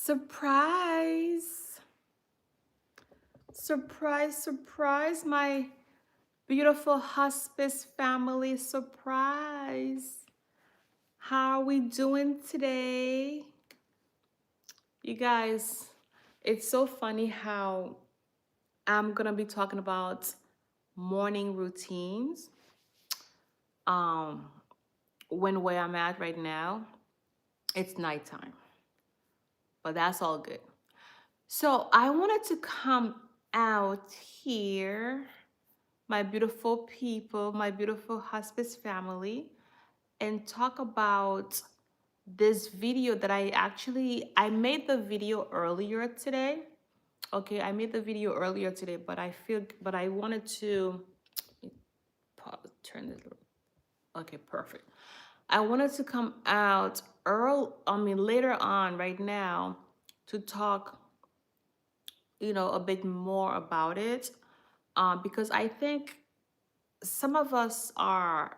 Surprise! Surprise, surprise, my beautiful hospice family. Surprise! How are we doing today? You guys, it's so funny how I'm gonna be talking about morning routines. Um, when where I'm at right now, it's nighttime, but that's all good. So I wanted to come out here, my beautiful people, my beautiful hospice family, and talk about this video that I made the video earlier today. Okay, I made the video earlier today, but I wanted to pause, turn this. Okay, perfect. I wanted to come out later on right now to talk, a bit more about it, because I think some of us are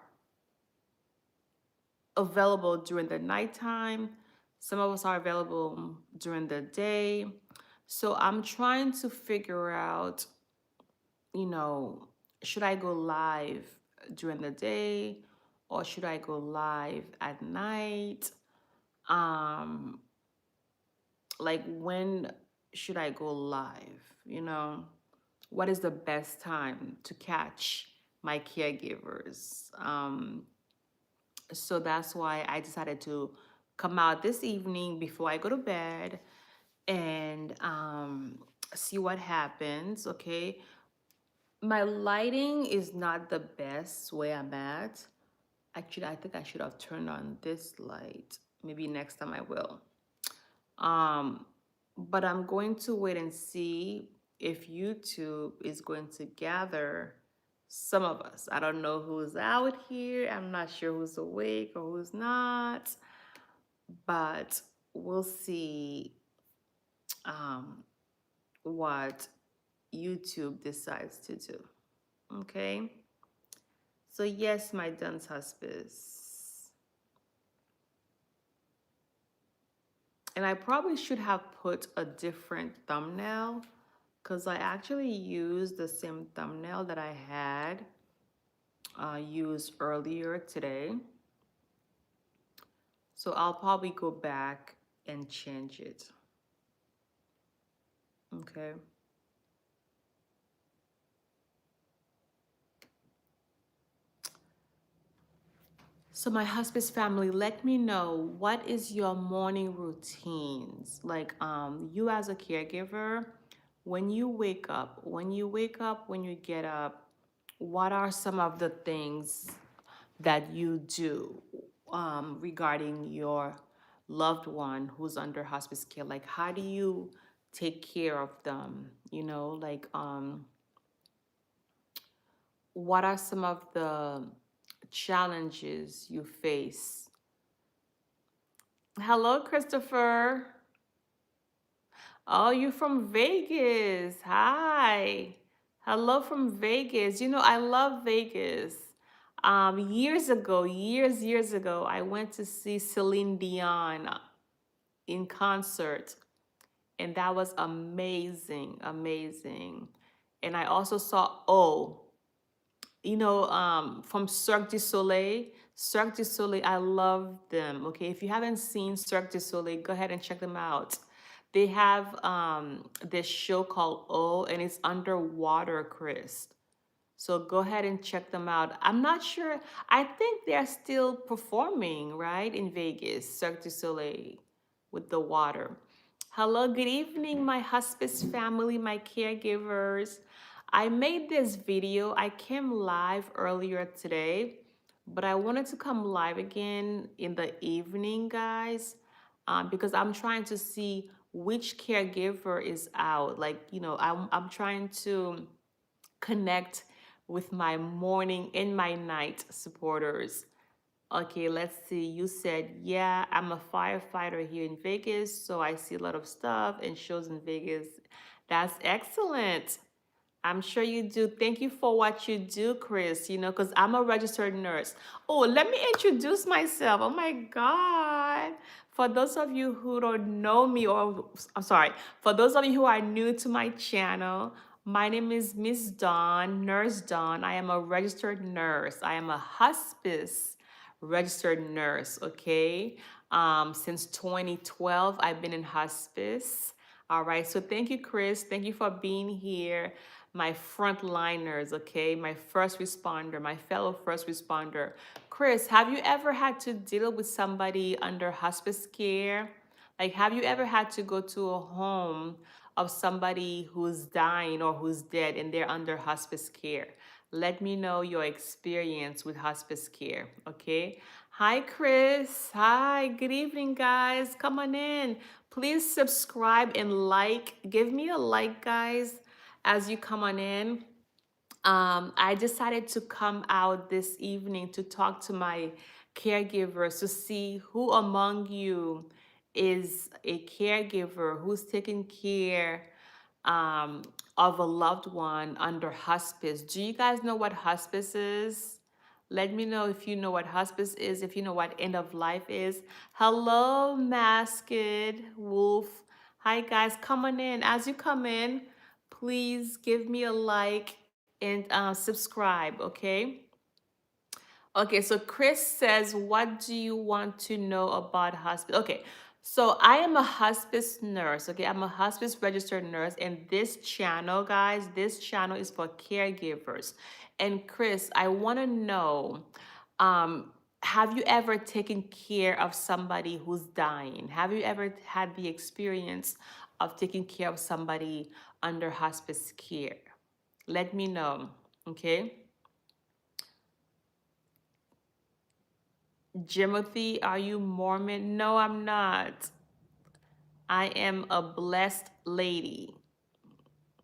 available during the nighttime, some of us are available during the day. So I'm trying to figure out, you know, should I go live during the day or should I go live at night? Um, like when should I go live? What is the best time to catch my caregivers? So that's why I decided to come out this evening before I go to bed and see what happens. Okay, my lighting is not the best where I'm at. Actually, I think I should have turned on this light. Maybe next time I will. Um, but I'm going to wait and see if YouTube is going to gather some of us. I don't know who's out here. I'm not sure who's awake or who's not, but we'll see um, what YouTube decides to do. Okay. So yes, my DunsHospice. And I probably should have put a different thumbnail because I actually used the same thumbnail that I had used earlier today. So I'll probably go back and change it. Okay. So my hospice family, let me know, what is your morning routines? Like you as a caregiver, when you wake up, when you get up, what are some of the things that you do regarding your loved one who's under hospice care? Like how do you take care of them? What are some of the challenges you face? Hello, Christopher. Oh, you from Vegas. Hi. Hello from Vegas. I love Vegas. Years ago, I went to see Celine Dion in concert, and that was amazing, amazing. And I also saw from Cirque du Soleil. Cirque du Soleil, I love them. Okay, if you haven't seen Cirque du Soleil, go ahead and check them out. They have this show called and it's underwater, Chris. So go ahead and check them out. I'm not sure. I think they're still performing, right, in Vegas, Cirque du Soleil with the water. Hello, good evening, my hospice family, my caregivers. I made this video. I came live earlier today, but I wanted to come live again in the evening, guys, because I'm trying to see which caregiver is out. I'm trying to connect with my morning and my night supporters. Okay, let's see. You said, yeah, I'm a firefighter here in Vegas, so I see a lot of stuff and shows in Vegas. That's excellent. I'm sure you do. Thank you for what you do, Chris, because I'm a registered nurse. Oh, let me introduce myself. Oh my God. For those of you who don't know me, or I'm sorry, for those of you who are new to my channel, my name is Miss Dawn, Nurse Dawn. I am a registered nurse. I am a hospice registered nurse, okay? Since 2012, I've been in hospice. All right, so thank you, Chris. Thank you for being here. My frontliners, okay? My first responder, my fellow first responder. Chris, have you ever had to deal with somebody under hospice care? Like, have you ever had to go to a home of somebody who's dying or who's dead and they're under hospice care? Let me know your experience with hospice care, okay? Hi, Chris. Hi, good evening, guys. Come on in. Please subscribe and like. Give me a like, guys, as you come on in. I decided to come out this evening to talk to my caregivers to see who among you is a caregiver who's taking care um, of a loved one under hospice. Do you guys know what hospice is? Let me know if you know what hospice is, if you know what end of life is. Hello, Masked Wolf. Hi, guys. Come on in. As you come in, please give me a like and subscribe, okay? Okay, so Chris says, what do you want to know about hospice? Okay, so I am a hospice nurse, okay? I'm a hospice registered nurse, and this channel, guys, this channel is for caregivers. And Chris, I want to know, have you ever taken care of somebody who's dying? Have you ever had the experience of taking care of somebody under hospice care? Let me know, okay? Jimothy, are you Mormon? No, I'm not. I am a blessed lady.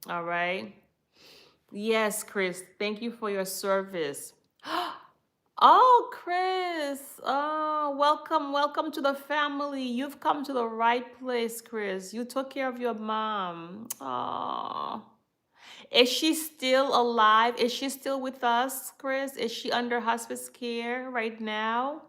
All right. Yes, Chris. Thank you for your service. Oh, Chris. Oh, welcome. Welcome to the family. You've come to the right place, Chris. You took care of your mom. Oh. Is she still alive? Is she still with us, Chris? Is she under hospice care right now?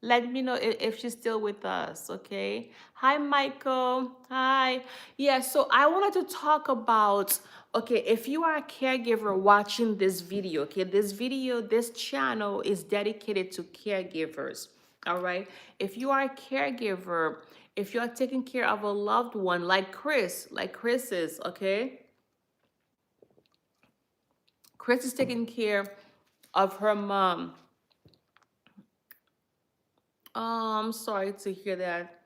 Let me know if she's still with us, okay? Hi, Michael. Hi. Yeah, so I wanted to talk about, okay, if you are a caregiver watching this video, okay, this channel is dedicated to caregivers, all right? If you are a caregiver, if you are taking care of a loved one like Chris is, okay? Chris is taking care of her mom. Oh, I'm sorry to hear that.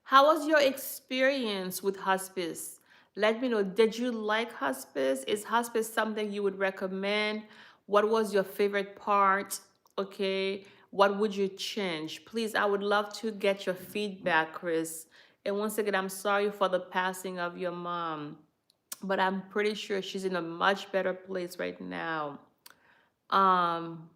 How was your experience with hospice? Let me know. Did you like hospice? Is hospice something you would recommend? What was your favorite part? Okay. What would you change? Please, I would love to get your feedback, Chris. And once again, I'm sorry for the passing of your mom, but I'm pretty sure she's in a much better place right now. Um,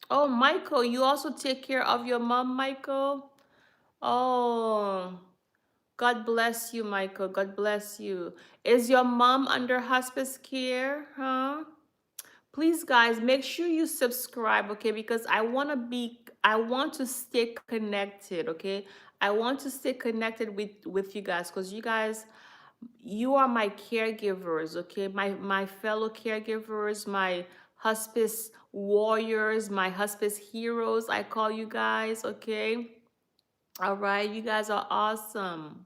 oh, Michael, you also take care of your mom, Michael? Oh, God bless you, Michael. God bless you. Is your mom under hospice care? Huh? Please, guys, make sure you subscribe, okay? Because I want to stay connected, okay? I want to stay connected with you guys because you are my caregivers, okay? My fellow caregivers, my hospice warriors, my hospice heroes. I call you guys, okay? All right, you guys are awesome.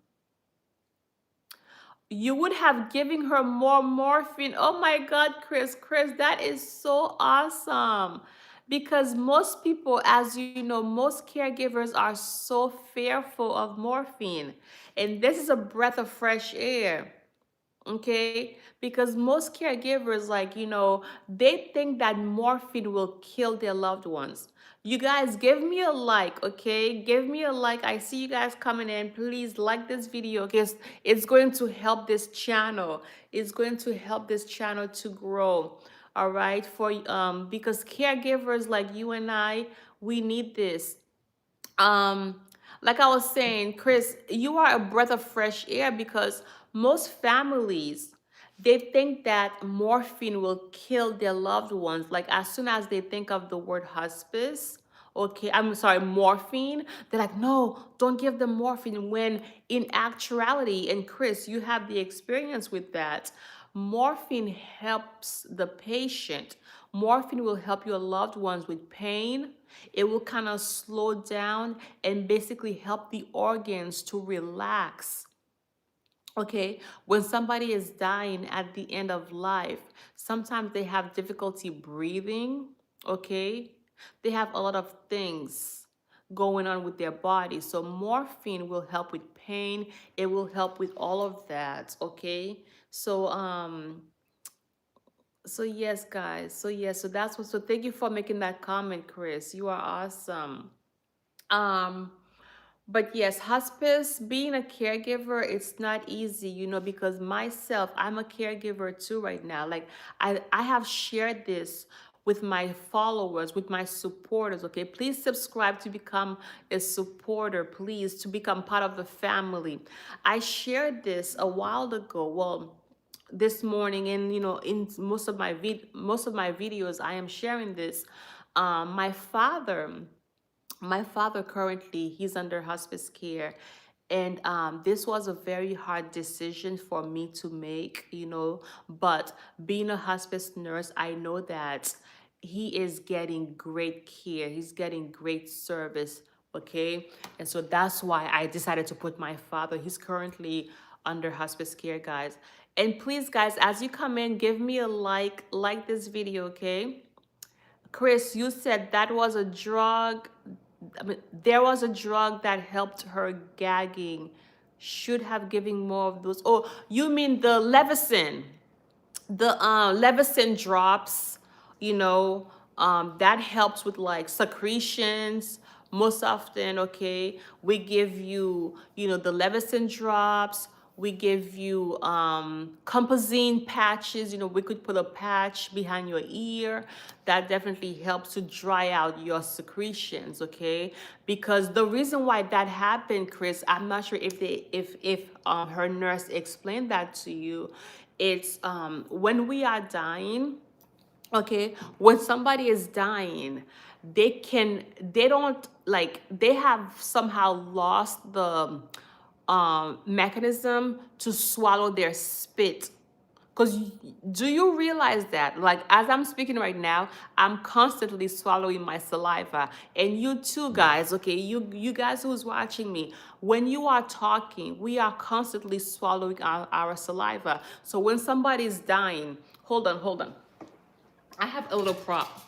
You would have given her more morphine. Oh my God, Chris, that is so awesome. Because most people, as you know, most caregivers are so fearful of morphine. And this is a breath of fresh air. Okay, because most caregivers, like, they think that morphine will kill their loved ones. You guys, give me a like, okay? Give me a like. I see you guys coming in. Please like this video because it's going to help this channel. It's going to help this channel to grow. All right, because caregivers like you and I, we need this. um like I was saying, Chris, you are a breath of fresh air because most families, They think that morphine will kill their loved ones. Like as soon as they think of the word hospice, okay, I'm sorry, morphine, they're like, no, don't give them morphine. When in actuality, and Chris, you have the experience with that, morphine helps the patient. Morphine will help your loved ones with pain. It will kind of slow down and basically help the organs to relax. Okay, when somebody is dying at the end of life, sometimes they have difficulty breathing. Okay, they have a lot of things going on with their body. So morphine will help with pain. It will help with all of that. Okay, so so yes, guys. So yes, so that's what. So thank you for making that comment, Chris. You are awesome. Um, but yes, hospice, being a caregiver, it's not easy, because myself, I'm a caregiver too right now. Like I have shared this with my followers, with my supporters, okay? Please subscribe to become a supporter, please, to become part of the family. I shared this a while ago. Well, this morning, and in most of my videos, I am sharing this. My father, currently, he's under hospice care, and this was a very hard decision for me to make, but being a hospice nurse, I know that he is getting great care, he's getting great service. Okay, and so that's why I decided to put my father, he's currently under hospice care, guys. And please, guys, as you come in, give me a like this video, okay? Chris, you said that was a drug. I mean, there was a drug that helped her gagging. Should have given more of those. Oh, you mean the Levison? The Levison drops, that helps with like secretions most often. Okay, we give you, the Levison drops. We give you composine patches. We could put a patch behind your ear that definitely helps to dry out your secretions. Okay, because the reason why that happened, Chris, I'm not sure if her nurse explained that to you. It's when we are dying, okay, when somebody is dying, they don't, like, they have somehow lost the mechanism to swallow their spit. Because do you realize that, like, as I'm speaking right now, I'm constantly swallowing my saliva. And you too, guys, okay, you guys who's watching me, when you are talking, we are constantly swallowing our saliva. So when somebody's dying, hold on. I have a little prop.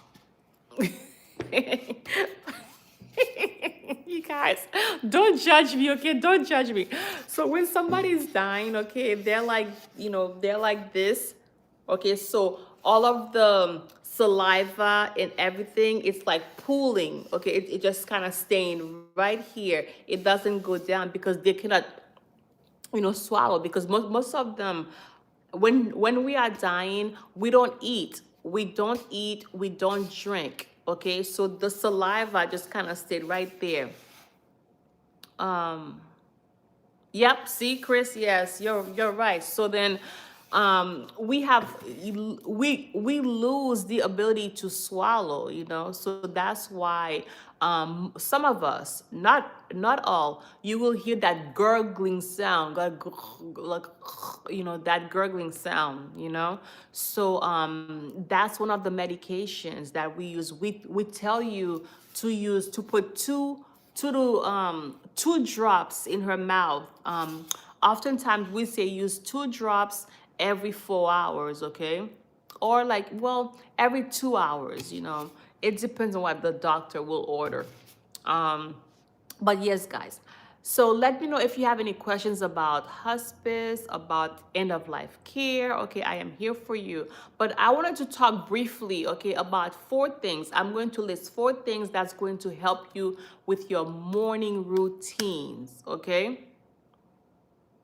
You guys, don't judge me, okay? Don't judge me. So when somebody's dying, okay, they're like, they're like this. Okay, so all of the saliva and everything, it's like pooling. Okay, it just kind of staying right here. It doesn't go down because they cannot, swallow, because most of them, when we are dying, we don't eat, we don't drink. Okay, so the saliva just kind of stayed right there. Yep, see, Chris, yes, you're right. So then we lose the ability to swallow, so that's why some of us, not all, you will hear that gurgling sound, like that gurgling sound, so that's one of the medications that we use. We tell you to use, to put two drops in her mouth. Oftentimes we say use 2 drops every 4 hours, okay? Or like, well, every 2 hours, It depends on what the doctor will order. But yes, guys. So let me know if you have any questions about hospice, about end of life care. Okay, I am here for you. But I wanted to talk briefly, okay, about 4 things. I'm going to list 4 things that's going to help you with your morning routines, okay?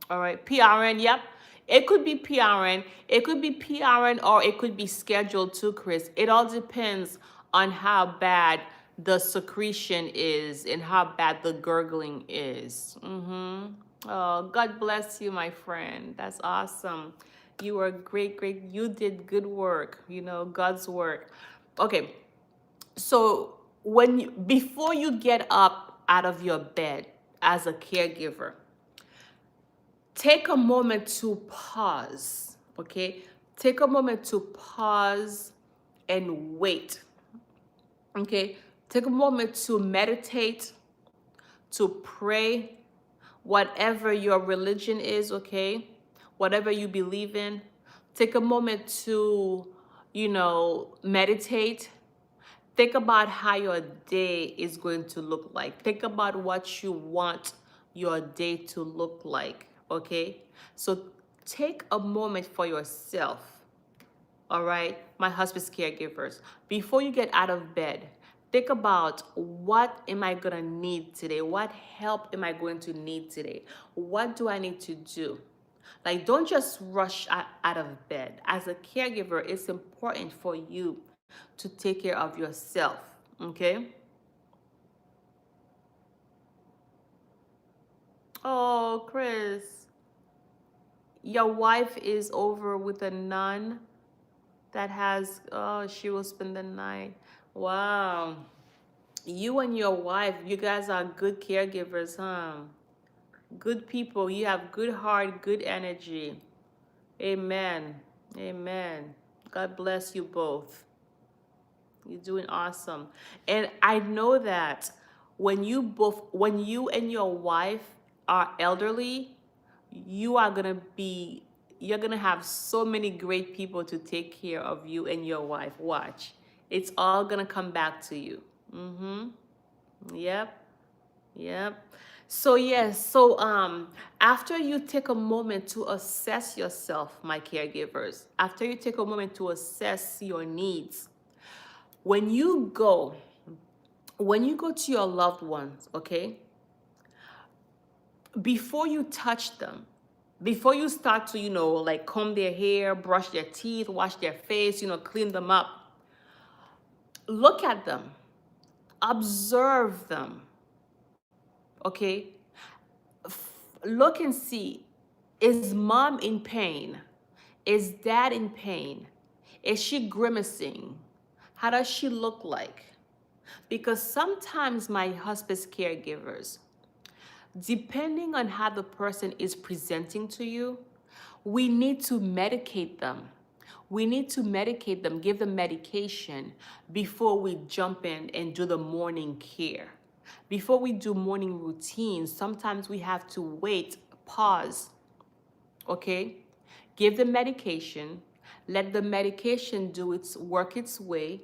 All right, PRN, yep. It could be PRN. It could be PRN, or it could be scheduled too, Chris. It all depends on how bad the secretion is and how bad the gurgling is. Oh, God bless you, my friend. That's awesome. You are great, great. You did good work, God's work. Okay, so before you get up out of your bed as a caregiver, take a moment to pause, okay? Take a moment to pause and wait, okay? Take a moment to meditate, to pray, whatever your religion is, okay? Whatever you believe in. Take a moment to, meditate. Think about how your day is going to look like. Think about what you want your day to look like, okay? So take a moment for yourself, all right? My hospice caregivers, before you get out of bed, think about, what am I gonna need today? What help am I going to need today? What do I need to do? Like, don't just rush out of bed. As a caregiver, it's important for you to take care of yourself, okay? Oh, Chris, your wife is over with a nun that has, oh, she will spend the night. Wow. You and your wife, you guys are good caregivers, huh? Good people. You have good heart, good energy. Amen. Amen. God bless you both. You're doing awesome. And I know that when you and your wife are elderly, you are going to be, you're going to have so many great people to take care of you and your wife. Watch. It's all going to come back to you. Mm-hmm. Yep. Yep. So yes, after you take a moment to assess yourself, my caregivers, after you take a moment to assess your needs, when you go to your loved ones, okay, before you touch them, before you start to, like comb their hair, brush their teeth, wash their face, clean them up, look at them, observe them, okay? Look and see, is mom in pain? Is dad in pain? Is she grimacing? How does she look like? Because sometimes my hospice caregivers, depending on how the person is presenting to you, we need to medicate them. We need to medicate them, give them medication before we jump in and do the morning care. Before we do morning routines, sometimes we have to wait, pause, okay? Give the medication, let the medication work its way,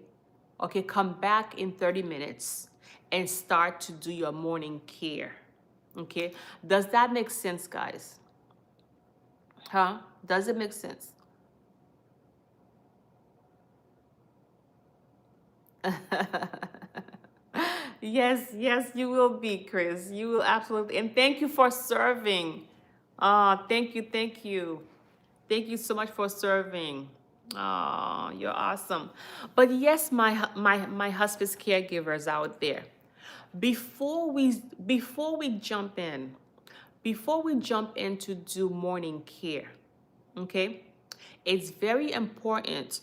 okay? Come back in 30 minutes and start to do your morning care, okay? Does that make sense, guys? Huh? Does it make sense? Yes, you will be, Chris. You will absolutely. And thank you for serving. Thank you, thank you. Thank you so much for serving. Oh, you're awesome. But yes, my hospice caregivers out there, before we jump in, to do morning care, okay? It's very important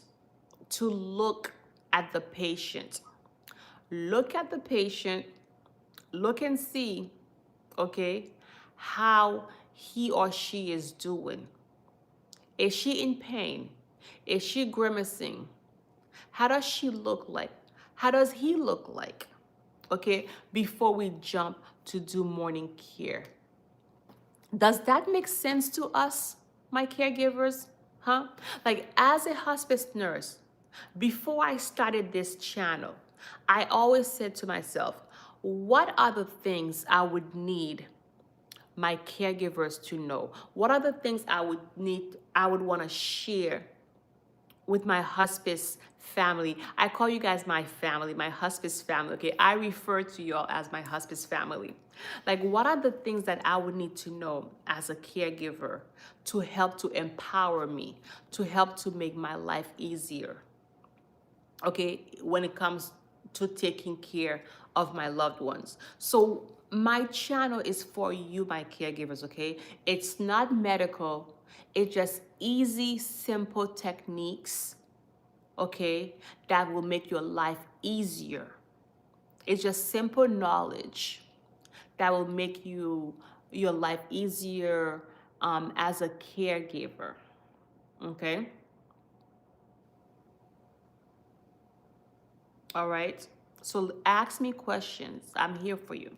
to look at the patient. Look at the patient, look and see, okay, how he or she is doing. Is she in pain? Is she grimacing? How does she look like? How does he look like? Okay, before we jump to do morning care. Does that make sense to us, my caregivers? Huh? Like, as a hospice nurse, before I started this channel, I always said to myself, what are the things I would need my caregivers to know? What are the things I would want to share with my hospice family? I call you guys my family, my hospice family, okay? I refer to y'all as my hospice family. Like, what are the things that I would need to know as a caregiver to help to empower me, to help to make my life easier, okay, when it comes to taking care of my loved ones? So my channel is for you, my caregivers, okay? It's not medical. It's just easy, simple techniques, okay, that will make your life easier. It's just simple knowledge that will make your life easier as a caregiver, okay? All right. So ask me questions. I'm here for you.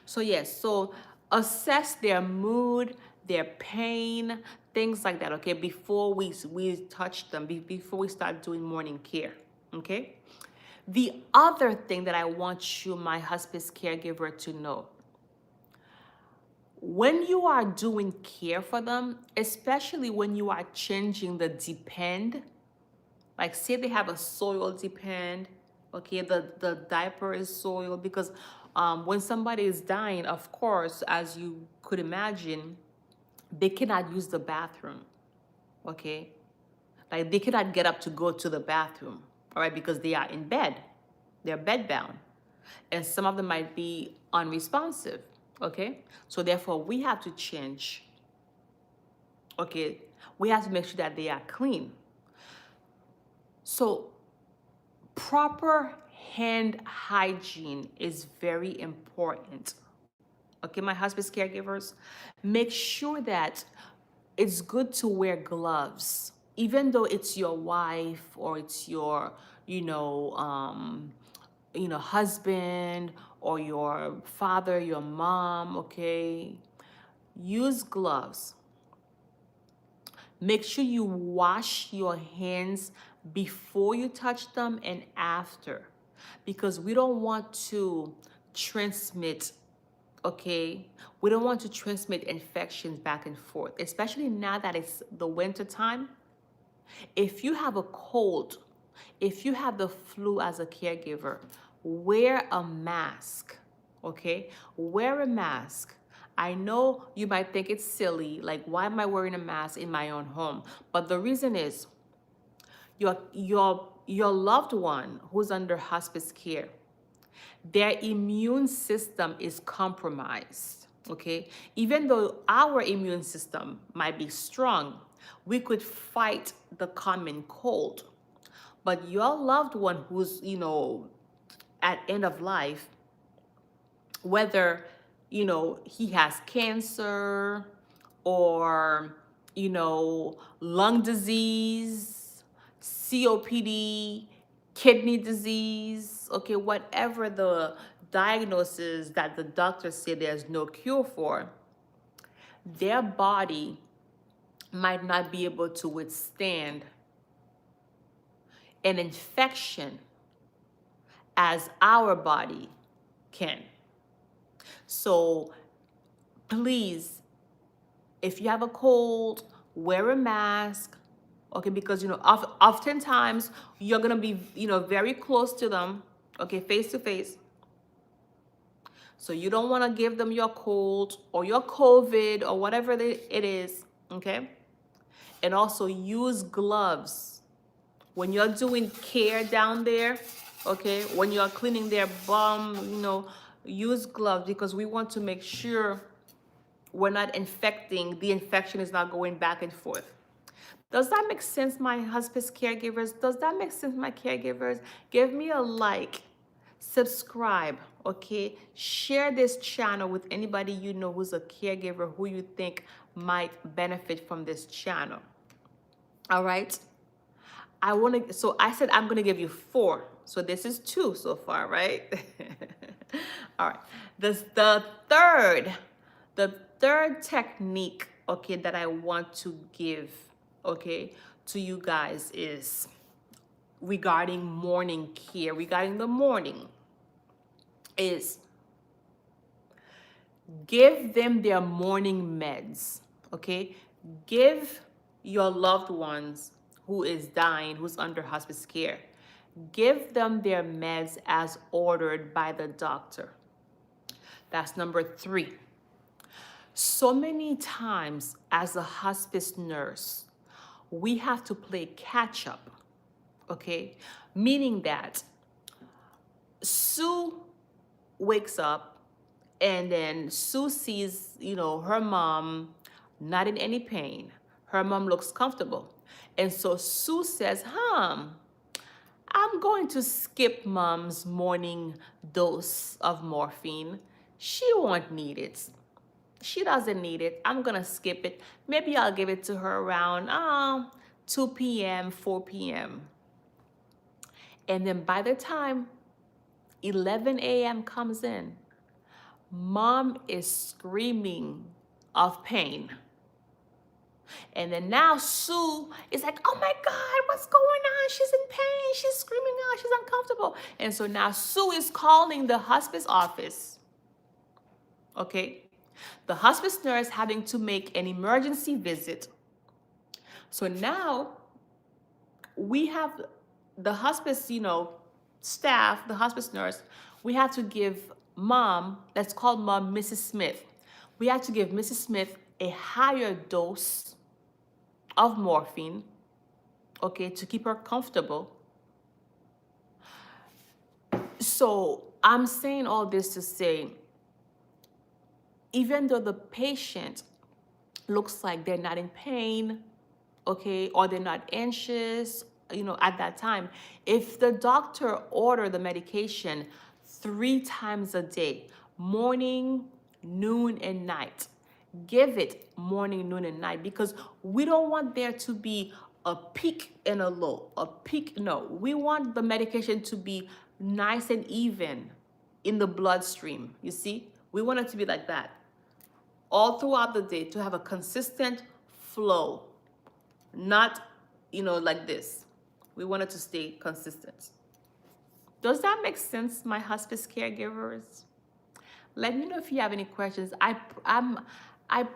So yes, so assess their mood, their pain, things like that, okay? Before we touch them, before we start doing morning care, okay? The other thing that I want you, my hospice caregiver, to know, when you are doing care for them, especially when you are changing the depend, like say they have a soiled depend, okay, the diaper is soiled because when somebody is dying, of course, as you could imagine, they cannot use the bathroom, okay? Like they cannot get up to go to the bathroom, all right, because they are in bed. They're bedbound. And some of them might be unresponsive, okay? So therefore, we have to change, okay? We have to make sure that they are clean. So proper hand hygiene is very important. Okay, my hospice caregivers, make sure that it's good to wear gloves, even though it's your wife or it's your, husband or your father, your mom, okay? Use gloves. Make sure you wash your hands before you touch them and after, because we don't want to transmit, okay? We don't want to transmit infections back and forth, especially now that it's the winter time. If you have a cold, if you have the flu as a caregiver, wear a mask, okay? Wear a mask. I know you might think it's silly, like why am I wearing a mask in my own home? But the reason is your loved one who's under hospice care, their immune system is compromised, okay? Even though our immune system might be strong, we could fight the common cold. But your loved one who's, at end of life, whether, he has cancer or, lung disease, COPD, kidney disease, okay, whatever the diagnosis that the doctors say there's no cure for, their body might not be able to withstand an infection as our body can. So please, if you have a cold, wear a mask, okay? Because, oftentimes you're gonna be, very close to them, okay, face to face. So you don't wanna give them your cold or your COVID or whatever it is, okay? And also use gloves when you're doing care down there, okay? When you're cleaning their bum, use gloves, because we want to make sure we're not infecting, the infection is not going back and forth. Does that make sense, my hospice caregivers? Does that make sense, my caregivers? Give me a like, subscribe, okay? Share this channel with anybody you know who's a caregiver who you think might benefit from this channel. All right? So I said I'm gonna give you 4. So this is 2 so far, right? All right. The third technique, okay, that I want to give, okay, to you guys is regarding morning care, regarding the morning, is give them their morning meds, okay? Give your loved ones who is dying, who's under hospice care, give them their meds as ordered by the doctor. That's number 3. So many times as a hospice nurse, we have to play catch up, okay? Meaning that Sue wakes up and then Sue sees, her mom not in any pain. her mom looks comfortable. And so Sue says, I'm going to skip mom's morning dose of morphine. She won't need it. She doesn't need it. I'm going to skip it. Maybe I'll give it to her around 2 p.m., 4 p.m. And then by the time 11 a.m. comes in, mom is screaming of pain. And then now Sue is like, oh my God, what's going on? She's in pain. She's screaming out. She's uncomfortable. And so now Sue is calling the hospice office. Okay? The hospice nurse having to make an emergency visit. So now we have the hospice, staff, the hospice nurse, we have to give mom, let's call mom Mrs. Smith. We have to give Mrs. Smith a higher dose of morphine, okay, to keep her comfortable. So I'm saying all this to say, even though the patient looks like they're not in pain, okay, or they're not anxious, at that time, if the doctor ordered the medication 3 times a day, morning, noon, and night, give it morning, noon, and night, because we don't want there to be a peak and a low, no. We want the medication to be nice and even in the bloodstream, you see? We want it to be like that all throughout the day, to have a consistent flow, not, like this. We want it to stay consistent. Does that make sense, my hospice caregivers? Let me know if you have any questions. I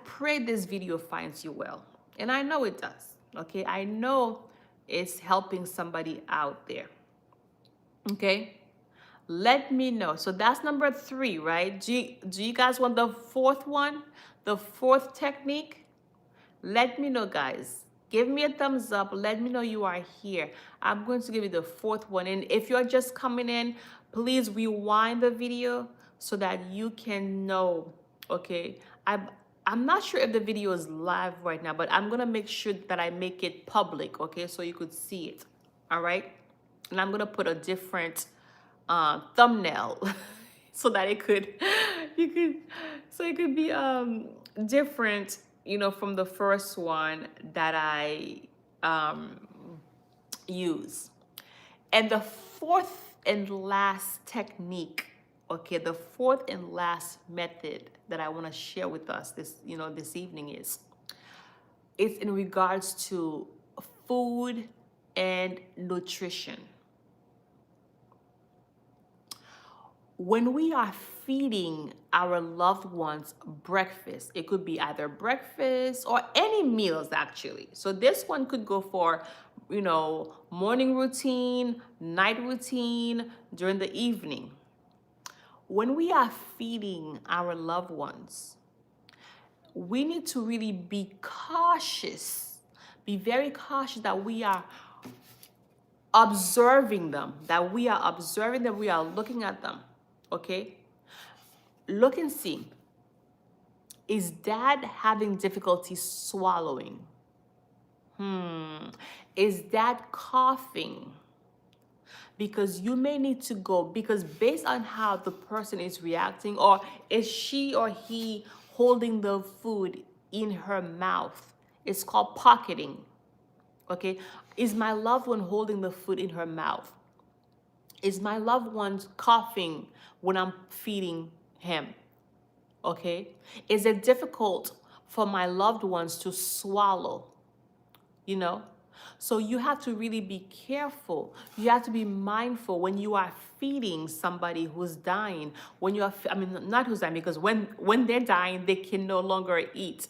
pray this video finds you well, and I know it does, okay? I know it's helping somebody out there, okay? Let me know. So that's number 3, right? Do you guys want the 4th one? The 4th technique? Let me know, guys. Give me a thumbs up. Let me know you are here. I'm going to give you the 4th one. And if you're just coming in, please rewind the video so that you can know, okay? I'm not sure if the video is live right now, but I'm going to make sure that I make it public, okay? So you could see it, all right? And I'm going to put a different thumbnail so that it could be different, from the first one that I use. And the 4th and last technique, okay, the 4th and last method that I want to share with us this evening it's in regards to food and nutrition. When we are feeding our loved ones breakfast, it could be either breakfast or any meals actually. So this one could go for, morning routine, night routine, during the evening. When we are feeding our loved ones, we need to really be cautious, be very cautious that we are observing them, we are looking at them. Okay, look and see. Is dad having difficulty swallowing? Is dad coughing? Because you may need to go, because based on how the person is reacting, or is she or he holding the food in her mouth? It's called pocketing. Okay, is my loved one holding the food in her mouth? Is my loved one coughing when I'm feeding him? Okay? Is it difficult for my loved ones to swallow? So you have to really be careful. You have to be mindful when you are feeding somebody who's dying. Not who's dying, because when they're dying, they can no longer eat.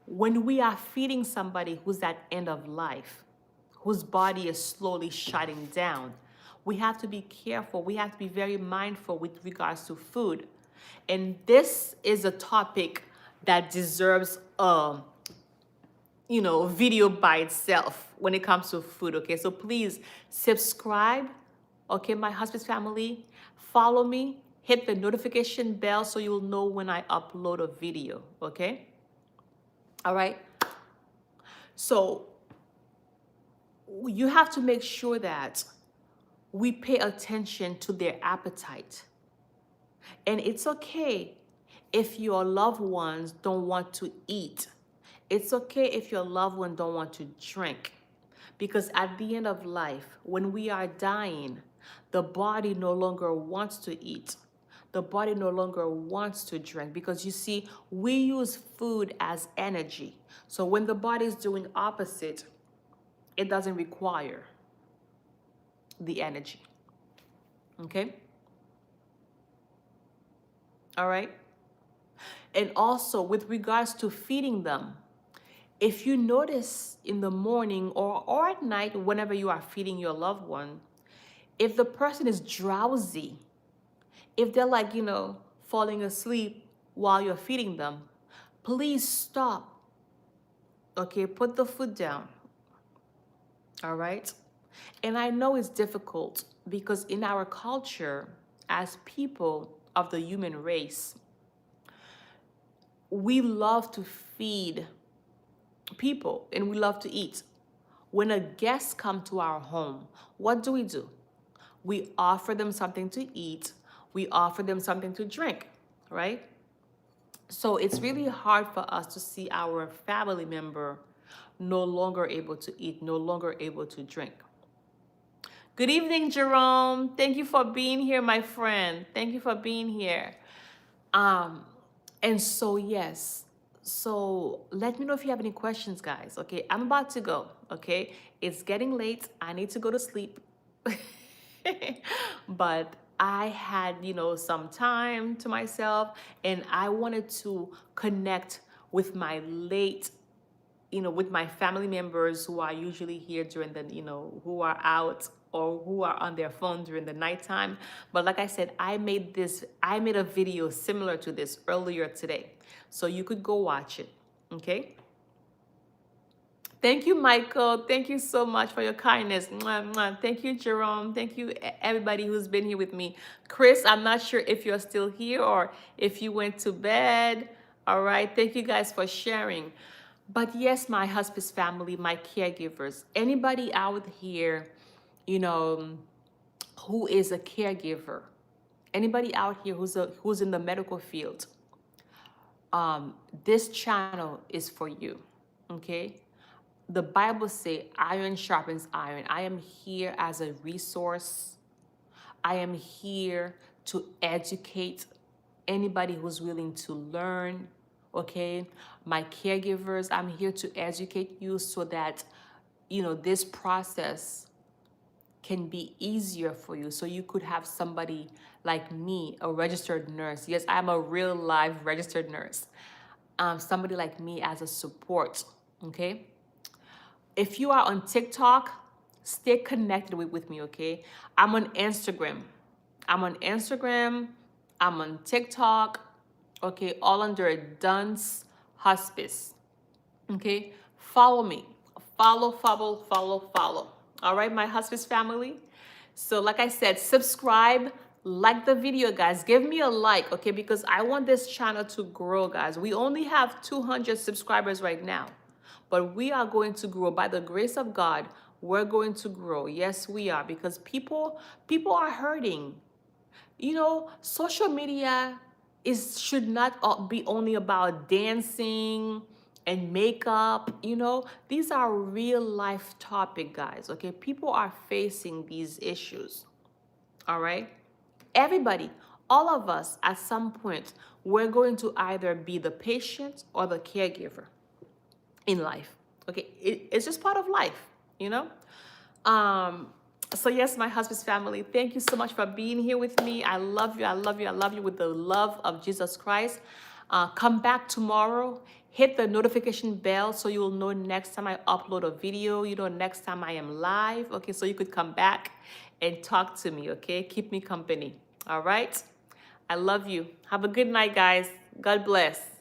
When we are feeding somebody who's at end of life, whose body is slowly shutting down, we have to be careful. We have to be very mindful with regards to food. And this is a topic that deserves video by itself when it comes to food, okay? So please subscribe, okay, my hospice family. Follow me, hit the notification bell so you'll know when I upload a video, okay? All right? So you have to make sure that we pay attention to their appetite. And it's okay if your loved ones don't want to eat. It's okay if your loved one don't want to drink. Because at the end of life, when we are dying, the body no longer wants to eat. The body no longer wants to drink, because you see, we use food as energy. So when the body is doing opposite, it doesn't require the energy. Okay? All right? And also with regards to feeding them, if you notice in the morning or at night, whenever you are feeding your loved one, if the person is drowsy, if they're like, falling asleep while you're feeding them, please stop. Okay, put the food down. All right? And I know it's difficult because in our culture, as people of the human race, we love to feed people and we love to eat. When a guest comes to our home, what do? We offer them something to eat. We offer them something to drink, right? So it's really hard for us to see our family member no longer able to eat, no longer able to drink. Good evening, Jerome. Thank you for being here, my friend. Thank you for being here. And so, yes. So let me know if you have any questions, guys. Okay, I'm about to go. Okay, it's getting late. I need to go to sleep. But I had, some time to myself, and I wanted to connect with my with my family members who are usually here during the, who are out or who are on their phone during the nighttime. But like I said, I made a video similar to this earlier today. So you could go watch it, okay? Thank you, Michael. Thank you so much for your kindness. Mwah, mwah. Thank you, Jerome. Thank you, everybody who's been here with me. Chris, I'm not sure if you're still here or if you went to bed. All right. Thank you guys for sharing. But yes, my hospice family, my caregivers, anybody out here, who is a caregiver, anybody out here who's in the medical field, this channel is for you, okay? The Bible says iron sharpens iron. I am here as a resource. I am here to educate anybody who's willing to learn, okay? My caregivers, I'm here to educate you so that, this process can be easier for you. So you could have somebody like me, a registered nurse. Yes, I'm a real live registered nurse. Somebody like me as a support, okay? If you are on TikTok, stay connected with me, okay? I'm on Instagram. I'm on TikTok, okay? All under DunsHospice, okay? Follow me. Follow. All right, my hospice family? So like I said, subscribe, like the video, guys. Give me a like, okay? Because I want this channel to grow, guys. We only have 200 subscribers right now. But we are going to grow. By the grace of God, we're going to grow. Yes, we are. Because people are hurting. Social media should not be only about dancing and makeup. These are real life topic, guys. Okay, people are facing these issues. All right, everybody, all of us, at some point, we're going to either be the patient or the caregiver in life. Okay, it's just part of life, So yes, my hospice family, thank you so much for being here with me. I love you. I love you. I love you with the love of Jesus Christ. Come back tomorrow. Hit the notification bell so you will know next time I upload a video, next time I am live. Okay, so you could come back and talk to me, okay? Keep me company. All right? I love you. Have a good night, guys. God bless.